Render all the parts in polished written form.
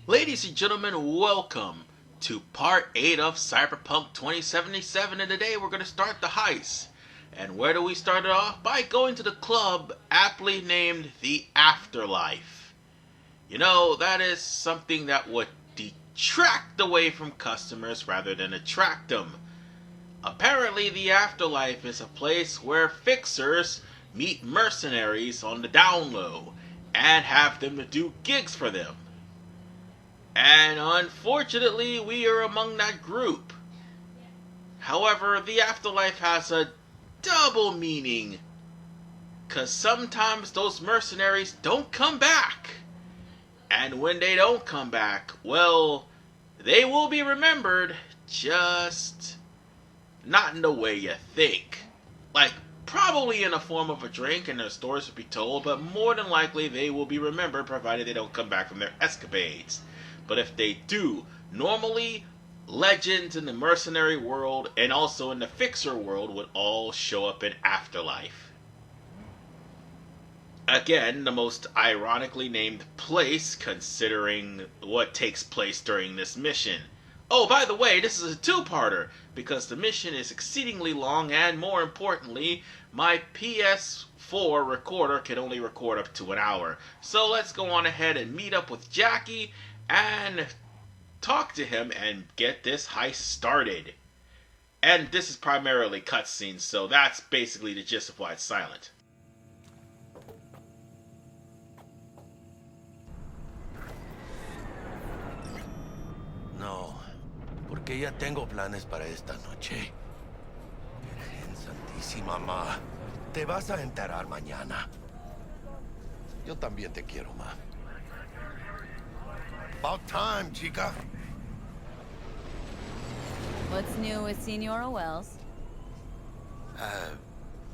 Ladies and gentlemen, welcome to part 8 of Cyberpunk 2077, and today we're going to start the heist. And where do we start it off? By going to the club aptly named the Afterlife. You know, that is something that would detract away from customers rather than attract them. Apparently, the Afterlife is a place where fixers meet mercenaries on the down low and have them to do gigs for them. And unfortunately, we are among that group. However, the Afterlife has a double meaning, 'cause sometimes those mercenaries don't come back. And when they don't come back, well, they will be remembered, just not in the way you think. Like, probably in the form of a drink and their stories will be told, but more than likely they will be remembered provided they don't come back from their escapades. But if they do, normally legends in the mercenary world and also in the fixer world would all show up in Afterlife. Again, the most ironically named place considering what takes place during this mission. Oh, by the way, this is a two-parter because the mission is exceedingly long, and more importantly, my PS4 recorder can only record up to an hour. So let's go on ahead and meet up with Jackie and talk to him and get this heist started. And this is primarily cutscenes, so that's basically the gist of why it's silent. No, porque ya tengo planes para esta noche. Virgen Santísima, ma. Te vas a enterar mañana. Yo también te quiero, ma. About time, chica. What's new with Senora Wells?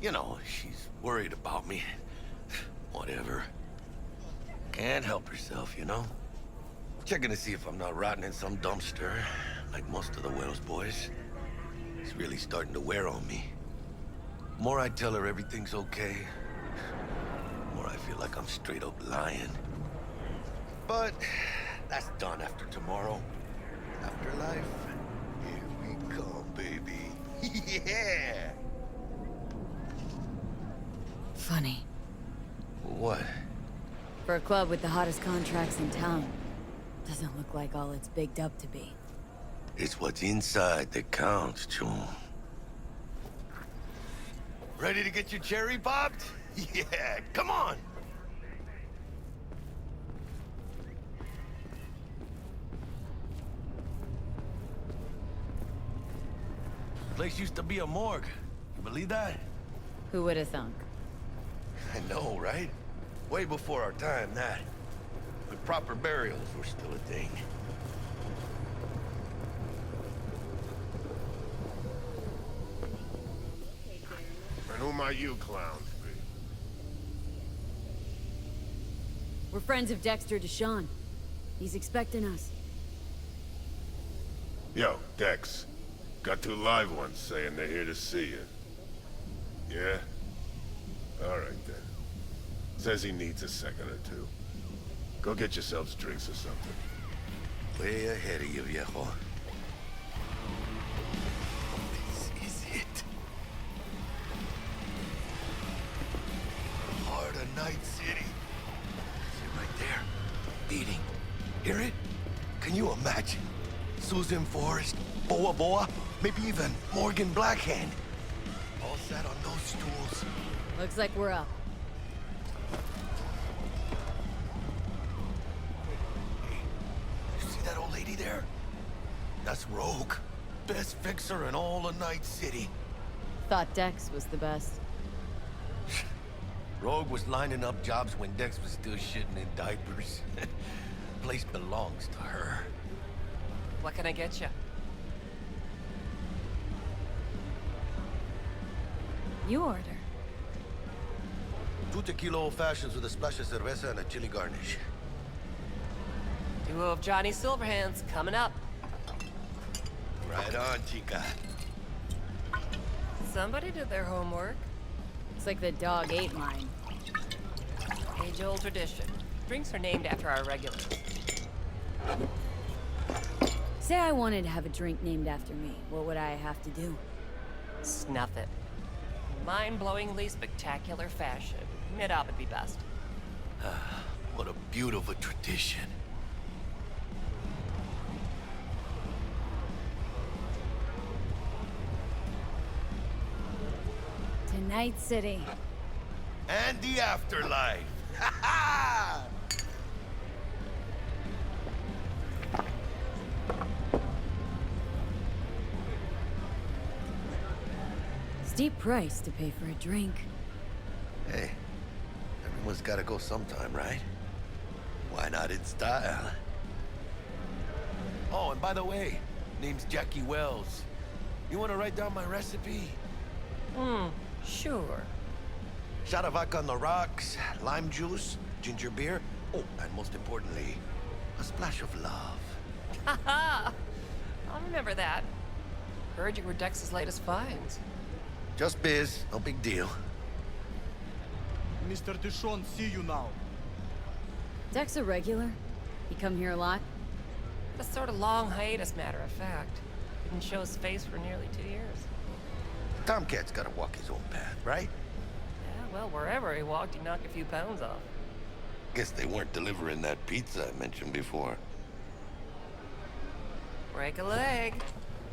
You know, she's worried about me. Whatever. Can't help herself, you know? Checking to see if I'm not rotting in some dumpster, like most of the Wells boys. It's really starting to wear on me. The more I tell her everything's okay, the more I feel like I'm straight up lying. But that's done after tomorrow. Afterlife, here we come, baby. Yeah! Funny. What? For a club with the hottest contracts in town, doesn't look like all it's bigged up to be. It's what's inside that counts, June. Ready to get your cherry popped? Yeah, come on! Place used to be a morgue. You believe that? Who would have thunk? I know, right? Way before our time, that. But proper burials were still a thing. And who might you clowns be? We're friends of Dexter Deshawn. He's expecting us. Yo, Dex. Got two live ones saying they're here to see you. Yeah? Alright then. Says he needs a second or two. Go get yourselves drinks or something. Way ahead of you, viejo. This is it. Heart of Night City. Is it right there? Beating. Hear it? Can you imagine? Susan Forrest, Boa Boa, maybe even Morgan Blackhand. All sat on those stools. Looks like we're up. You see that old lady there? That's Rogue. Best fixer in all of Night City. Thought Dex was the best. Rogue was lining up jobs when Dex was still shitting in diapers. Place belongs to her. What can I get you? You order. 2 tequila old fashions with a splash of cerveza and a chili garnish. Duo of Johnny Silverhands coming up. Right on, chica. Somebody did their homework. Looks like the dog ate mine. Age-old tradition. Drinks are named after our regulars. Say I wanted to have a drink named after me. What would I have to do? Snuff it. Mind-blowingly spectacular fashion. Mid-op would be best. What a beautiful tradition. To Night City. And the afterlife. Ha ha! Steep price to pay for a drink. Hey, everyone's gotta go sometime, right? Why not in style? Oh, and by the way, name's Jackie Wells. You wanna write down my recipe? Sure. Shot of vodka on the rocks, lime juice, ginger beer. Oh, and most importantly, a splash of love. Haha! I'll remember that. Heard you were Dex's latest finds. Just biz, no big deal. Mr. Dishon, see you now. Dex a regular? He come here a lot? A sort of long hiatus, matter of fact. Didn't show his face for nearly 2 years. Tomcat's gotta walk his own path, right? Yeah, well, wherever he walked, he knocked a few pounds off. Guess they weren't delivering that pizza I mentioned before. Break a leg.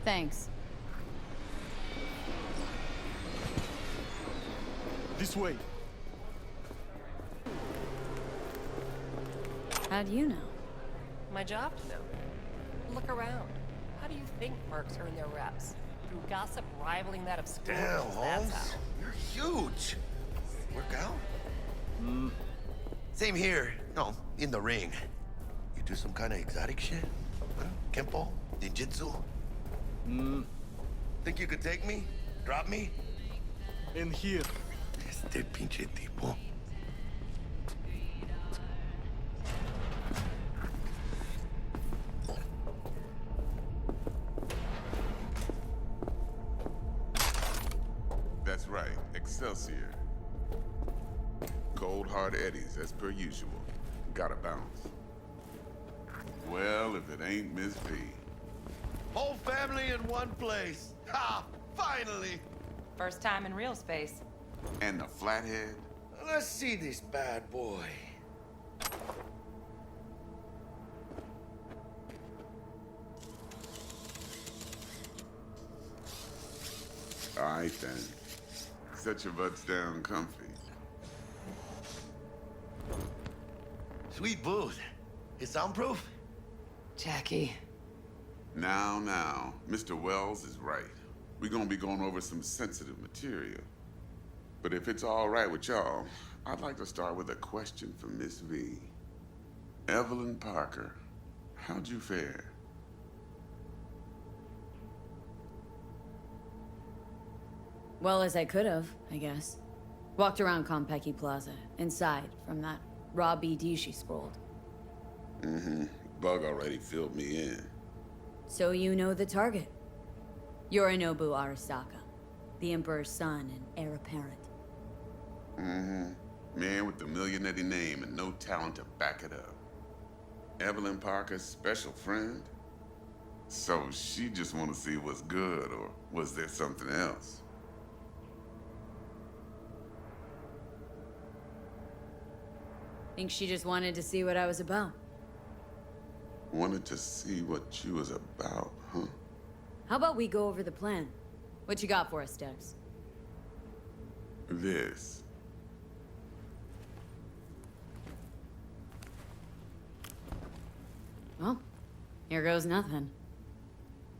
Thanks. This way. How do you know? My job to know. Look around. How do you think mercs earn their reps? Through gossip rivaling that of school Damn, girls, that's Holmes. how. You're huge. Work out? Same here. No, in the ring. You do some kind of exotic shit? Huh? Kempo? Ninjutsu? Think you could take me? Drop me? In here. Este pinche tipo. That's right, Excelsior. Cold hard eddies, as per usual. Gotta bounce. Well, if it ain't Miss V. Whole family in one place. Ha! Finally! First time in real space. And the flathead? Let's see this bad boy. All right then. Set your butts down comfy. Sweet booth. It's soundproof? Jackie. Now, Mr. Wells is right. We're gonna be going over some sensitive material. But if it's all right with y'all, I'd like to start with a question for Miss V. Evelyn Parker, how'd you fare? Well, as I could have, I guess. Walked around Konpeki Plaza, inside, from that raw BD she scrolled. Bug already filled me in. So you know the target. Yorinobu Arasaka, the Emperor's son and heir apparent. Man with the millionaire name and no talent to back it up. Evelyn Parker's special friend? So she just want to see what's good, or was there something else? Think she just wanted to see what I was about. Wanted to see what you was about, huh? How about we go over the plan? What you got for us, Dex? This. Well, here goes nothing.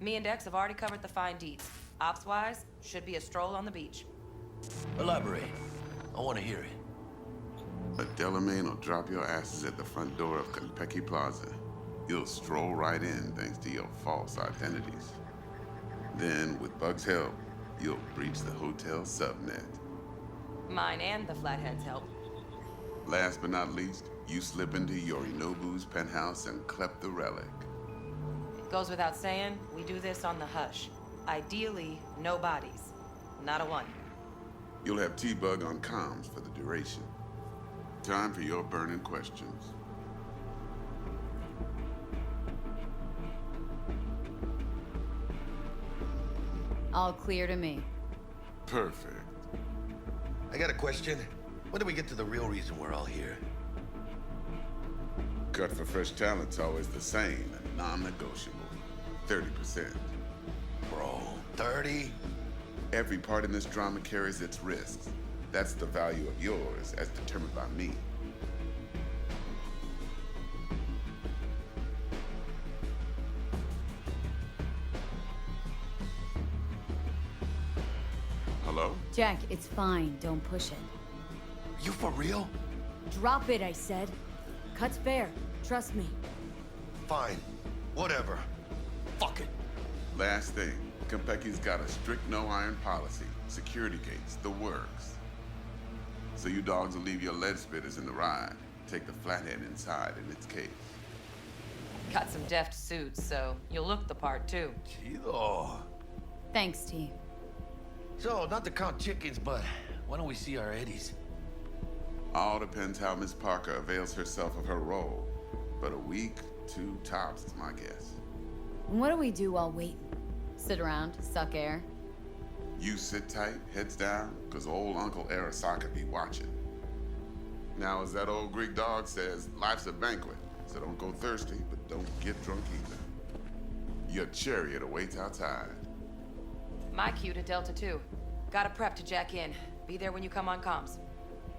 Me and Dex have already covered the fine deeds. Ops-wise, should be a stroll on the beach. Elaborate. I want to hear it. A Delamain will drop your asses at the front door of Konpeki Plaza. You'll stroll right in thanks to your false identities. Then, with Bug's help, you'll breach the hotel subnet. Mine and the Flathead's help. Last but not least, you slip into Yorinobu's penthouse and clep the relic. Goes without saying, we do this on the hush. Ideally, no bodies. Not a one. You'll have T-Bug on comms for the duration. Time for your burning questions. All clear to me. Perfect. I got a question. When do we get to the real reason we're all here? Cut for fresh talent's always the same and non-negotiable. 30%. Bro, 30? Every part in this drama carries its risks. That's the value of yours, as determined by me. Hello? Jack, it's fine. Don't push it. You for real? Drop it, I said. Cut's fair. Trust me. Fine. Whatever. Fuck it. Last thing, Konpeki's got a strict no-iron policy. Security gates, the works. So you dogs will leave your lead spitters in the ride. Take the flathead inside in its case. Got some deft suits, so you'll look the part too. Chido. Thanks, T. So, not to count chickens, but why don't we see our Eddies? All depends how Miss Parker avails herself of her role. But a week, 2 tops is my guess. And what do we do while waiting? Sit around, suck air? You sit tight, heads down, cause old Uncle Arasaka be watching. Now, as that old Greek dog says, life's a banquet, so don't go thirsty, but don't get drunk either. Your chariot awaits outside. My cue to Delta 2. Gotta prep to jack in. Be there when you come on comms.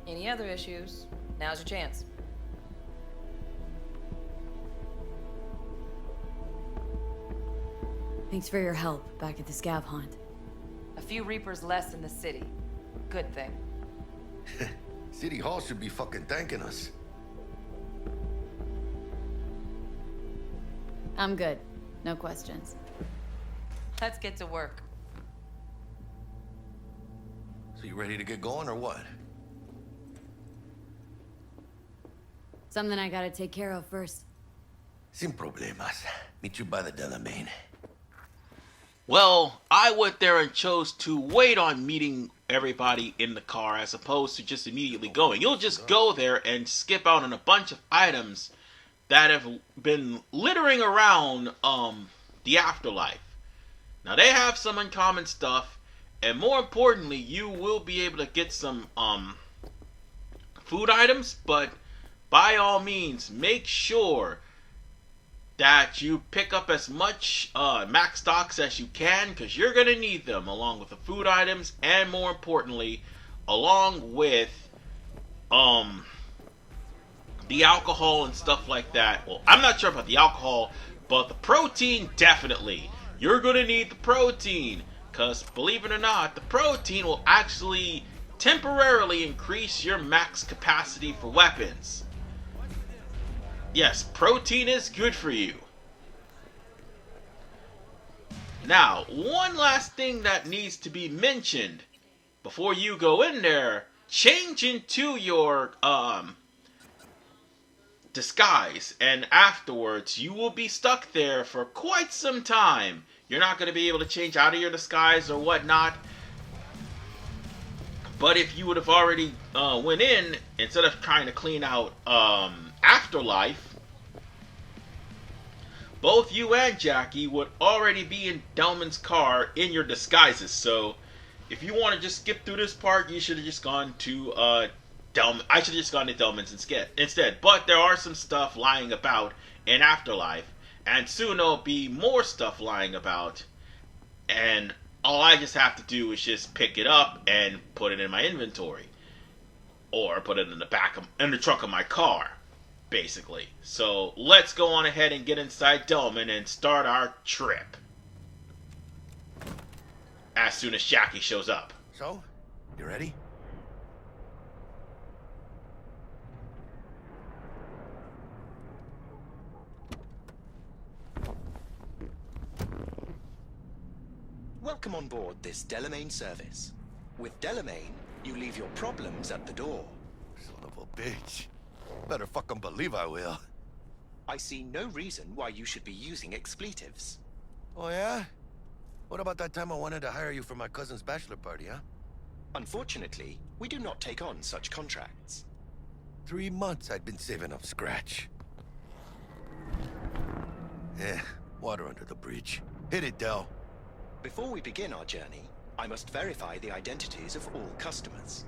Any other issues, now's your chance. Thanks for your help back at the scav hunt. A few Reapers less in the city. Good thing. City Hall should be fucking thanking us. I'm good. No questions. Let's get to work. So you ready to get going or what? Something I gotta take care of first. Sin problemas. Meet you by the Delamain. Well, I went there and chose to wait on meeting everybody in the car as opposed to just immediately going. You'll just go there and skip out on a bunch of items that have been littering around the afterlife. Now they have some uncommon stuff, and more importantly, you will be able to get some food items, but by all means, make sure that you pick up as much max stocks as you can, because you're going to need them along with the food items, and more importantly, along with the alcohol and stuff like that. Well, I'm not sure about the alcohol, but the protein, definitely. You're going to need the protein, because believe it or not, the protein will actually temporarily increase your max capacity for weapons. Yes, protein is good for you. Now, one last thing that needs to be mentioned before you go in there, change into your disguise, and afterwards you will be stuck there for quite some time. You're not going to be able to change out of your disguise or whatnot. But if you would have already went in, instead of trying to clean out Afterlife, both you and Jackie would already be in Delman's car in your disguises. So if you want to just skip through this part, you should have just gone to Delman. I should have just gone to Delman's instead. But there are some stuff lying about in Afterlife, and soon there'll be more stuff lying about, and all I just have to do is just pick it up and put it in my inventory, or put it in the trunk of my car, basically. So let's go on ahead and get inside Delman and start our trip as soon as Jackie shows up. So, you ready? Welcome on board this Delamain service. With Delamain, you leave your problems at the door. Son of a bitch. Better fucking believe I will. I see no reason why you should be using expletives. Oh yeah? What about that time I wanted to hire you for my cousin's bachelor party, huh? Unfortunately, we do not take on such contracts. 3 months I'd been saving up scratch. Water under the bridge. Hit it, Del. Before we begin our journey, I must verify the identities of all customers.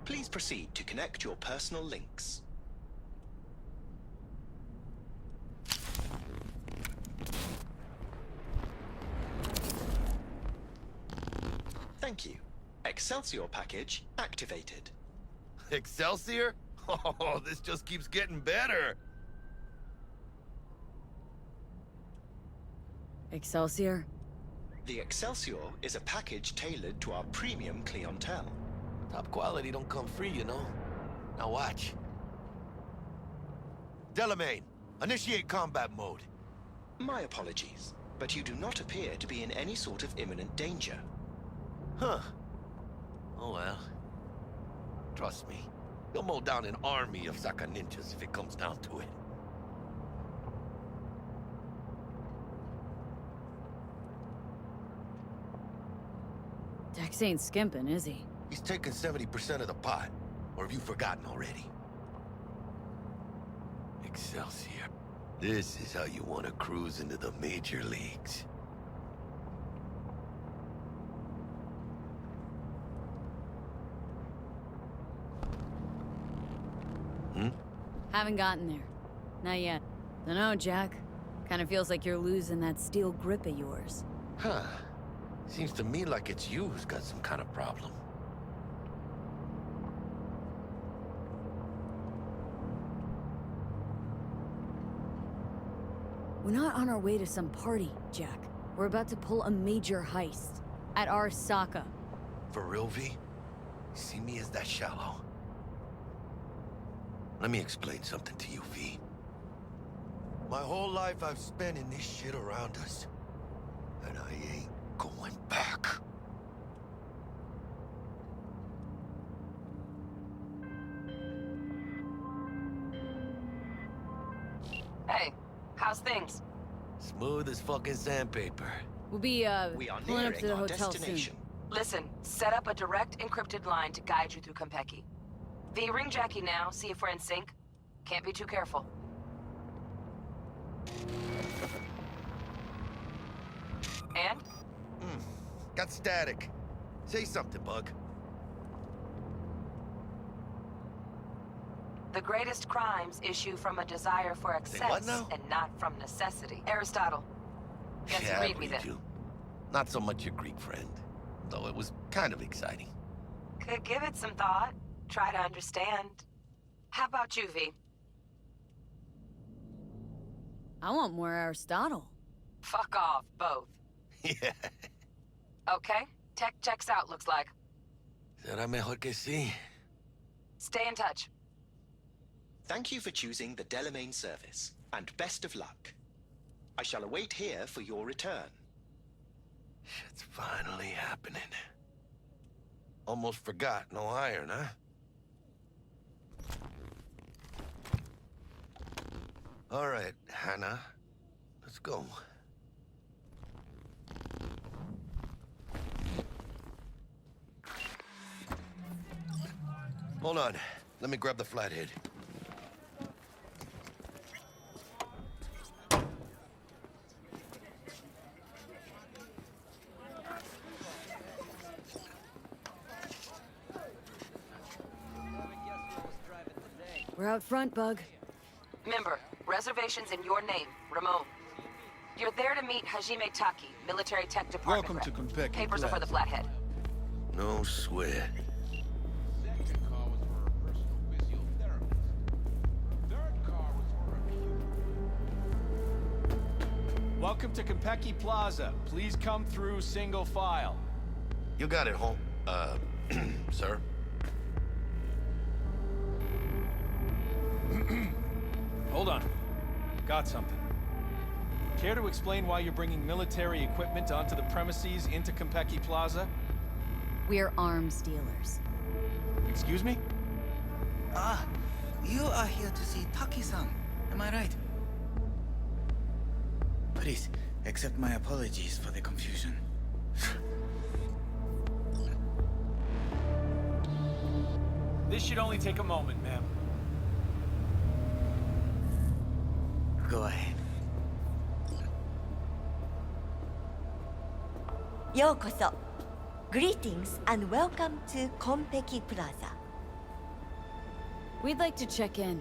Please proceed to connect your personal links. Thank you. Excelsior package activated. Excelsior? Oh, this just keeps getting better. Excelsior? The Excelsior is a package tailored to our premium clientele. Top quality don't come free, you know. Now watch. Delamain, initiate combat mode. My apologies, but you do not appear to be in any sort of imminent danger. Huh. Oh well. Trust me, you'll mow down an army of Saka ninjas if it comes down to it. Dex ain't skimping, is he? He's taken 70% of the pot. Or have you forgotten already? Excelsior. This is how you want to cruise into the major leagues. Haven't gotten there. Not yet. Dunno, Jack. Kinda feels like you're losing that steel grip of yours. Huh. Seems to me like it's you who's got some kind of problem. We're not on our way to some party, Jack. We're about to pull a major heist. At Arasaka. For real, V? You see me as that shallow? Let me explain something to you, V. My whole life I've spent in this shit around us. And I ain't going back. Hey, how's things? Smooth as fucking sandpaper. We'll be, We are pulling up to nearing the our hotel destination. Listen, set up a direct encrypted line to guide you through Konpeki. V, ring Jackie now, see if we're in sync. Can't be too careful. And? Got static. Say something, Bug. The greatest crimes issue from a desire for Say what excess now? and not from necessity. Aristotle. Guess you I read me then. you. Not so much your Greek friend, though it was kind of exciting. Could give it some thought. Try to understand. How about you, V? I want more Aristotle. Fuck off, both. Yeah. Okay, tech checks out, looks like. Será mejor que sí. Stay in touch. Thank you for choosing the Delamain service, and best of luck. I shall await here for your return. Shit's finally happening. Almost forgot, no iron, huh? All right, Hannah. Let's go. Hold on. Let me grab the flathead. We're out front, Bug. Member, reservations in your name, Ramon. You're there to meet Hajime Taki, military tech department Welcome to rep. Konpeki Papers are for the Plaza. flathead. No sweat. Second car was for a personal physiotherapist. Third car was for a... Welcome to Konpeki Plaza. Please come through single file. You got it, home. Sir? Hold on. Got something. Care to explain why you're bringing military equipment onto the premises into Konpeki Plaza? We're arms dealers. Excuse me? Ah, you are here to see Taki-san. Am I right? Please, accept my apologies for the confusion. This should only take a moment, ma'am. Go ahead. Yokoso. Greetings and welcome to Konpeki Plaza. We'd like to check in.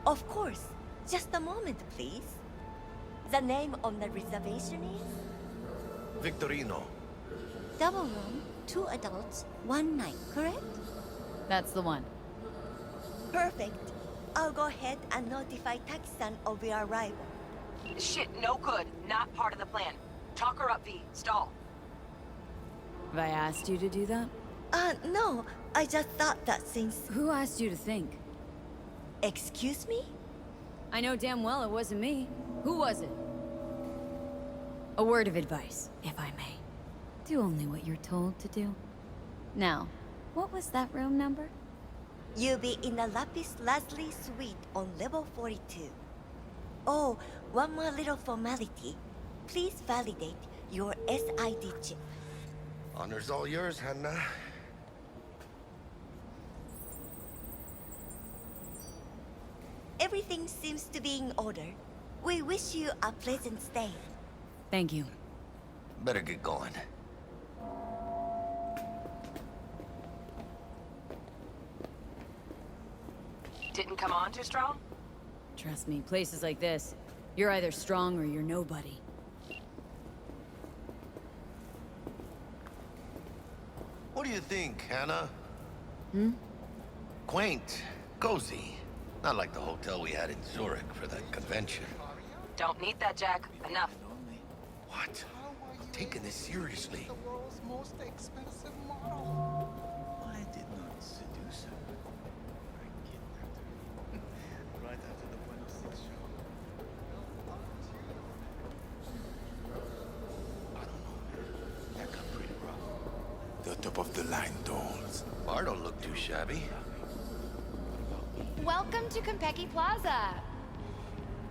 Of course. Just a moment, please. The name on the reservation is? Victorino. Double room, 2 adults, 1 night, correct? That's the one. Perfect. I'll go ahead and notify Taki-san of your arrival. Shit, no good. Not part of the plan. Talk her up, V. Stall. Have I asked you to do that? No. I just thought that since... Who asked you to think? Excuse me? I know damn well it wasn't me. Who was it? A word of advice, if I may. Do only what you're told to do. Now, what was that room number? You'll be in the Lapis Lazuli suite on level 42. Oh, one more little formality. Please validate your SID chip. Honor's all yours, Hannah. Everything seems to be in order. We wish you a pleasant stay. Thank you. Better get going. Didn't come on too strong? Trust me, places like this, you're either strong or you're nobody. What do you think, Hannah? Hmm? Quaint, cozy. Not like the hotel we had in Zurich for that convention. Don't need that, Jack. Enough. What? I'm taking this seriously. The world's most expensive model. I did not seduce her. I kidnapped her. Right after the Buenos Six show. I don't know. That got pretty rough. The top of the line dolls. Bar don't look too shabby. Welcome to Konpeki Plaza.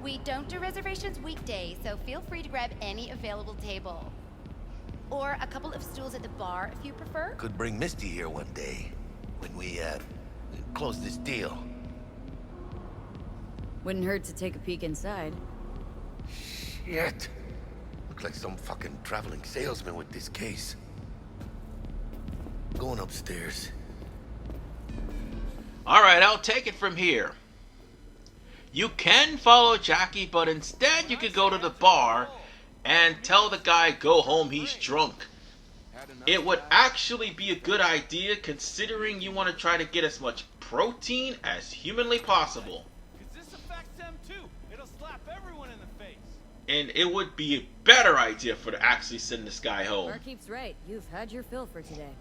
We don't do reservations weekdays, so feel free to grab any available table. Or a couple of stools at the bar if you prefer. Could bring Misty here one day when we, close this deal. Wouldn't hurt to take a peek inside. Shit. Looks like some fucking traveling salesman with this case. Going upstairs. Alright, I'll take it from here. You can follow Jackie, but instead you could go to the bar and tell the guy go home, he's drunk. It would actually be a good idea considering you want to try to get as much protein as humanly possible. This affects them too. It'll slap everyone in the face. And it would be a better idea for to actually send this guy home. Barkeep's right. You've had your fill for today.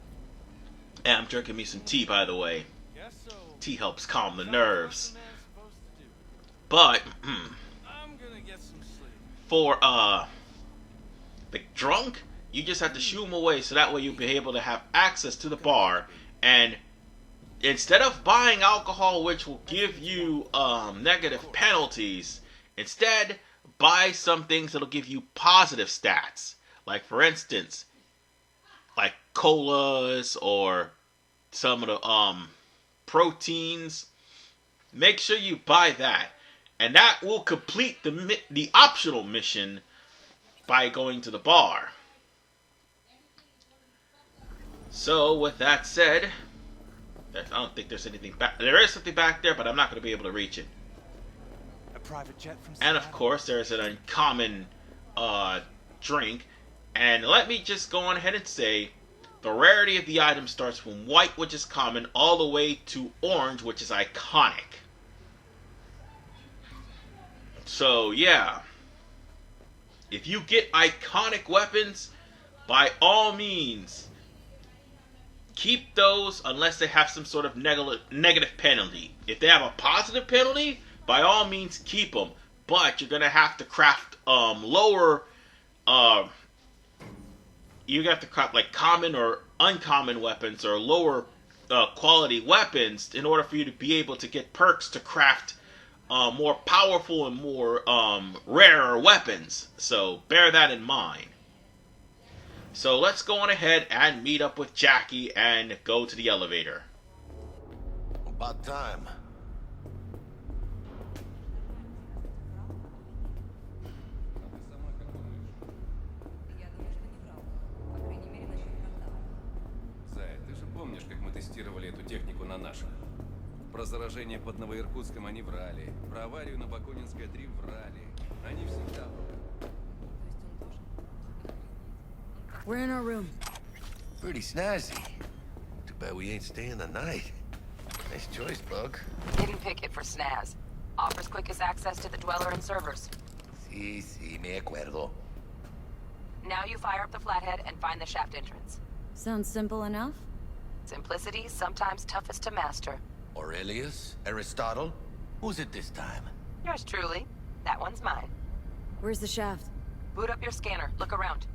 And I'm drinking me some tea, by the way. Tea helps calm the nerves. But, I'm gonna get some sleep. For, the drunk, you just have to shoo him away so that way you'll be able to have access to the bar. And instead of buying alcohol, which will give you, negative penalties, instead, buy some things that'll give you positive stats. Like, for instance, like colas or some of the, proteins. Make sure you buy that. And that will complete the optional mission by going to the bar. So, with that said, I don't think there's anything back. There is something back there, but I'm not going to be able to reach it. A private jet from And of course, there's an uncommon drink. And let me just go on ahead and say, the rarity of the item starts from white, which is common, all the way to orange, which is iconic. So, yeah. If you get iconic weapons, by all means, keep those unless they have some sort of negative penalty. If they have a positive penalty, by all means, keep them. But you're going to have to craft lower... you have to craft like common or uncommon weapons or lower quality weapons in order for you to be able to get perks to craft more powerful and more rarer weapons. So bear that in mind. So let's go on ahead and meet up with Jackie and go to the elevator. About time. тестировали эту технику на наших. Про заражение под Новоиркутском они врали. Про аварию на Бакунинской 3 врали. Они всегда врали. We're in our room. Pretty snazzy. Too bad we ain't staying the night. Nice choice, Bug. Didn't pick it for snaz. Offers quickest access to the Dweller and servers. Sí, me acuerdo. Now you fire up the flathead and find the shaft entrance. Sounds simple enough? Simplicity, sometimes toughest to master. Aurelius? Aristotle? Who's it this time? Yours truly. That one's mine. Where's the shaft? Boot up your scanner. Look around.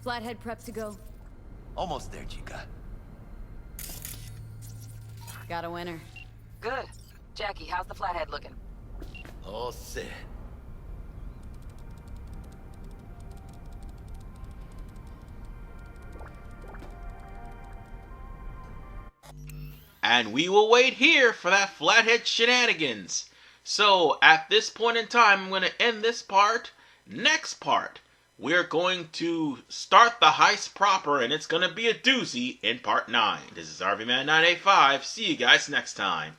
Flathead prepped to go. Almost there, chica. Got a winner. Good. Jackie, how's the flathead looking? All set. And we will wait here for that flathead shenanigans. So, at this point in time, I'm going to end this part. Next part, we're going to start the heist proper, and it's going to be a doozy in part 9. This is RVMan985. See you guys next time.